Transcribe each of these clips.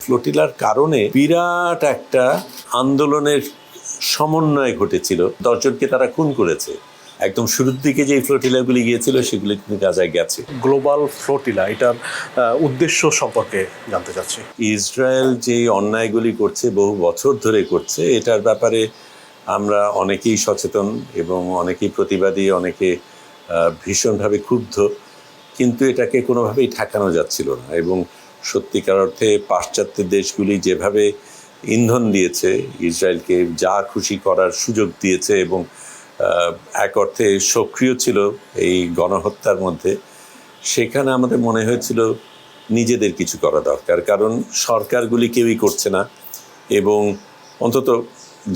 ফ্লোটিলার কারণে বিরাট একটা আন্দোলনের সমন্বয় ঘটেছিল। 10 জনকে তারা খুন করেছে। একদম শুরুর দিকে যে ফ্লোটিলাগুলি গিয়েছিল সেগুলি কিন্তু গাজায় গেছে। গ্লোবাল ফ্লোটিলা এটার উদ্দেশ্য সম্পর্কে জানতে চাচ্ছি। ইসরায়েল যে অন্যায়গুলি করছে, বহু বছর ধরে করছে, এটার ব্যাপারে আমরা অনেকেই সচেতন এবং অনেকেই প্রতিবাদী, অনেকে ভীষণভাবে ক্ষুব্ধ, কিন্তু এটাকে কোনোভাবেই ঠেকানো যাচ্ছিল না। এবং সত্যিকার অর্থে পাশ্চাত্য দেশগুলি যেভাবে ইন্ধন দিয়েছে, ইসরায়েলকে যা খুশি করার সুযোগ দিয়েছে এবং এক অর্থে সক্রিয় ছিল এই গণহত্যার মধ্যে, সেখানে আমাদের মনে হয়েছিল নিজেদের কিছু করা দরকার। কারণ সরকারগুলি কেউই করছে না এবং অন্তত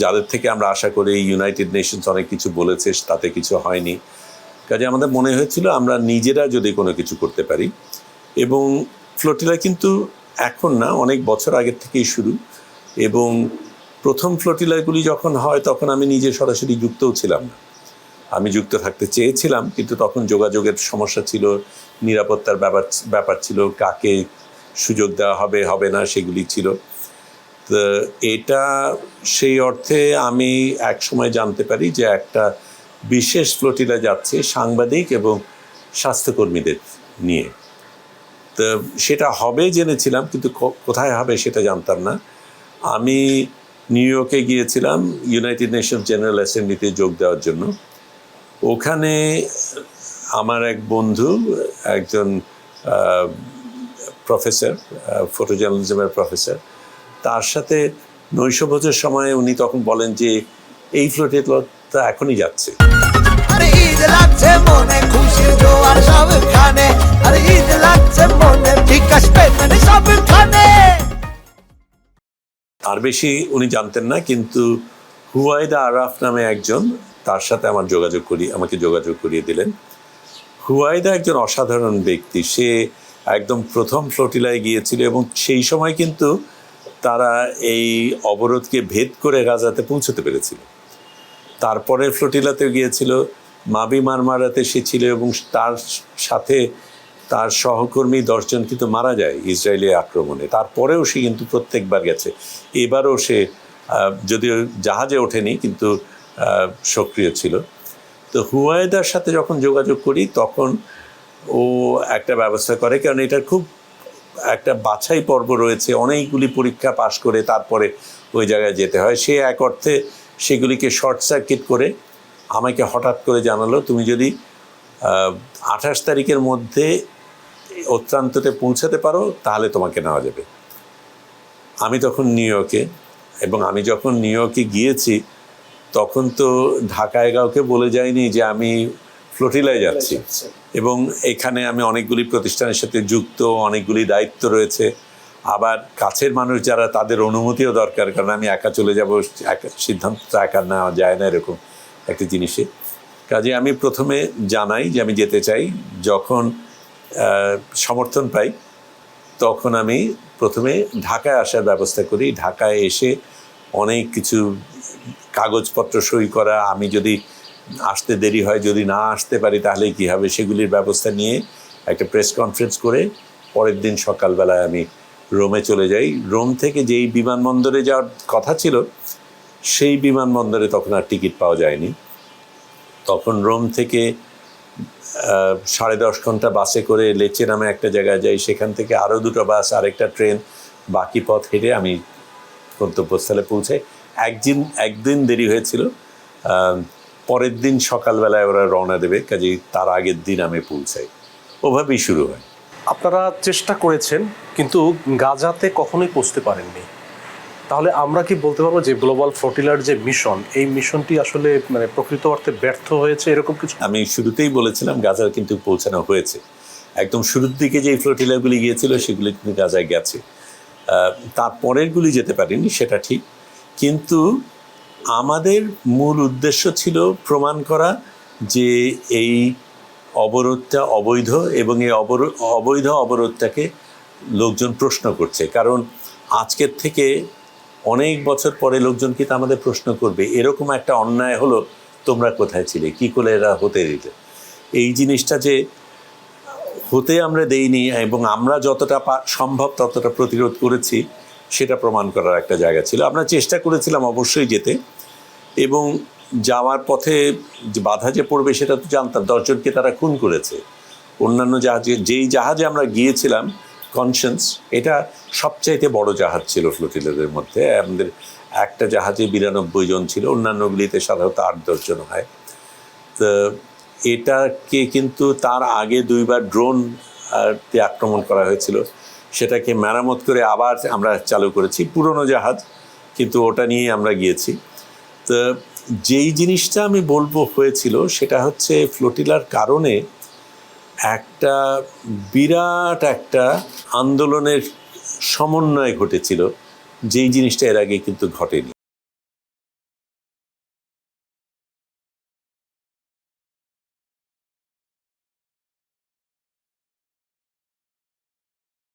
যাদের থেকে আমরা আশা করি, ইউনাইটেড নেশনস অনেক কিছু বলেছে, তাতে কিছু হয়নি। কাজে আমাদের মনে হয়েছিল আমরা নিজেরা যদি কোনো কিছু করতে পারি। এবং ফ্লোটিলা কিন্তু এখন না, অনেক বছর আগের থেকেই শুরু। এবং প্রথম ফ্লোটিলাগুলি যখন হয় তখন আমি নিজে সরাসরি যুক্তও ছিলাম না। আমি যুক্ত থাকতে চেয়েছিলাম, কিন্তু তখন যোগাযোগের সমস্যা ছিল, নিরাপত্তার ব্যাপার ছিল, কাকে সুযোগ দেওয়া হবে হবে না সেগুলি ছিল। তো এটা সেই অর্থে আমি এক সময় জানতে পারি যে একটা বিশেষ ফ্লোটিলা যাচ্ছে সাংবাদিক এবং স্বাস্থ্যকর্মীদের নিয়ে। তো সেটা হবে জেনেছিলাম, কিন্তু কোথায় হবে সেটা জানতাম না। আমি নিউ ইয়র্কে গিয়েছিলাম ইউনাইটেড নেশনস জেনারেল অ্যাসেম্বলিতে যোগ দেওয়ার জন্য। ওখানে আমার এক বন্ধু, একজন প্রফেসর, ফটো জার্নালিজমের প্রফেসর, তার সাথে নৈশভোজের সময় উনি তখন বলেন যে এই ফ্লোটিলাটা এখনই যাচ্ছে। আর বেশি উনি জানতেন না, কিন্তু হুয়াইদা আরাফ নামে একজন, তার সাথে আমাকে যোগাযোগ করিয়ে দিলেন। হুয়াইদা একজন অসাধারণ ব্যক্তি। সে একদম প্রথম ফ্লোটিলায় গিয়েছিল এবং সেই সময় কিন্তু তারা এই অবরোধকে ভেদ করে গাজাতে পৌঁছতে পেরেছিল। তারপরে ফ্লোটিলাতে গিয়েছিল, মাবি মারমারাতে সে ছিল এবং তার সাথে তার সহকর্মী 10 জন কিন্তু মারা যায় ইসরায়েলি আক্রমণে। তারপরেও সে কিন্তু প্রত্যেকবার গেছে। এবারও সে যদিও জাহাজে ওঠেনি, কিন্তু সক্রিয় ছিল। তো হুয়াইদার সাথে যখন যোগাযোগ করি তখন ও একটা ব্যবস্থা করে, কারণ এটার খুব একটা বাছাই পর্ব রয়েছে, অনেকগুলি পরীক্ষা পাশ করে তারপরে ওই জায়গায় যেতে হয়। সে এক অর্থে সেগুলিকে শর্ট সার্কিট করে আমাকে হঠাৎ করে জানালো, তুমি যদি 28 তারিখের মধ্যে অত্যন্ততে পৌঁছাতে পারো তাহলে তোমাকে নেওয়া যাবে। আমি তখন নিউ ইয়র্কে, এবং আমি যখন নিউ ইয়র্কে গিয়েছি তখন তো ঢাকায় কাউকে বলে যাইনি যে আমি ফ্লোটিলায় যাচ্ছি। এবং এখানে আমি অনেকগুলি প্রতিষ্ঠানের সাথে যুক্ত, অনেকগুলি দায়িত্ব রয়েছে। আবার কাছের মানুষ যারা, তাদের অনুমতিও দরকার, কারণ আমি একা চলে যাব, সিদ্ধান্ত একা নেওয়া যায় না এরকম একটা জিনিসে। কাজে আমি প্রথমে জানাই যে আমি যেতে চাই। যখন সমর্থন পাই তখন আমি প্রথমে ঢাকায় আসার ব্যবস্থা করি। ঢাকায় এসে অনেক কিছু কাগজপত্র সই করা, আমি যদি আসতে দেরি হয়, যদি না আসতে পারি তাহলে কী হবে, সেগুলির ব্যবস্থা নিয়ে একটা প্রেস কনফারেন্স করে পরের দিন সকালবেলায় আমি রোমে চলে যাই। রোম থেকে যেই বিমানবন্দরে যাওয়ার কথা ছিল সেই বিমানবন্দরে তখন আর টিকিট পাওয়া যায়নি। তখন রোম থেকে 10.5 ঘন্টা বাসে করে লেচে নামে একটা জায়গায় যাই, সেখান থেকে আরও 2টো বাস, আরেকটা ট্রেন, বাকি পথ হেঁটে আমি গন্তব্যস্থলে পৌঁছাই। একদিন দেরি হয়েছিল, পরের দিন সকালবেলায় ওরা রওনা দেবে, কাজেই তার আগের দিন আমি পৌঁছাই। ওভাবেই শুরু হয়। আপনারা চেষ্টা করেছেন কিন্তু গাজাতে কখনোই পৌঁছতে পারেননি, তাহলে আমরা কি বলতে পারবো যে গ্লোবাল ফ্লোটিলার যে মিশন, এই মিশনটি আসলে মানে প্রকৃত অর্থে ব্যর্থ হয়েছে এরকম কিছু? আমি শুরুতেই বলেছিলাম গাজার কিন্তু পৌঁছানো হয়েছে। একদম শুরুর দিকে যে ফ্লোটিলাগুলি গিয়েছিল সেগুলি কিন্তু গাজায় গেছে। তারপরেরগুলি যেতে পারেনি, সেটা ঠিক। কিন্তু আমাদের মূল উদ্দেশ্য ছিল প্রমাণ করা যে এই অবরোধটা অবৈধ, এবং এই অবৈধ অবরোধটাকে লোকজন প্রশ্ন করছে। কারণ আজকের থেকে অনেক বছর পরে লোকজন কিন্তু আমাদের প্রশ্ন করবে, এরকম একটা অন্যায় হলো, তোমরা কোথায় ছিলে, কী করে এরা হতে দিলে। এই জিনিসটা যে হতে আমরা দেইনি এবং আমরা যতটা সম্ভব ততটা প্রতিরোধ করেছি, সেটা প্রমাণ করার একটা জায়গা ছিল। আমরা চেষ্টা করেছিলাম অবশ্যই যেতে, এবং যাওয়ার পথে যে বাধা যে পড়বে সেটা তো জানতাম। 10 জনকে তারা খুন করেছে। অন্যান্য জাহাজে, যেই জাহাজে আমরা গিয়েছিলাম কনসিয়েন্স, এটা সবচাইতে বড় জাহাজ ছিল ফ্লোটিলাদের মধ্যে। আমাদের একটা জাহাজে 92 জন ছিল, অন্যান্যগুলিতে সাধারণত 8-10 জন হয়। তো এটাকে কিন্তু তার আগে 2বার ড্রোন আক্রমণ করা হয়েছিল, সেটাকে মেরামত করে আবার আমরা চালু করেছি। পুরনো জাহাজ, কিন্তু ওটা নিয়ে আমরা গিয়েছি। তো যেই জিনিসটা আমি বলবো হয়েছিল সেটা হচ্ছে ফ্লোটিলার কারণে একটা বিরাট একটা আন্দোলনের সমন্বয় ঘটেছিল, যেই জিনিসটা এর আগে কিন্তু ঘটেনি।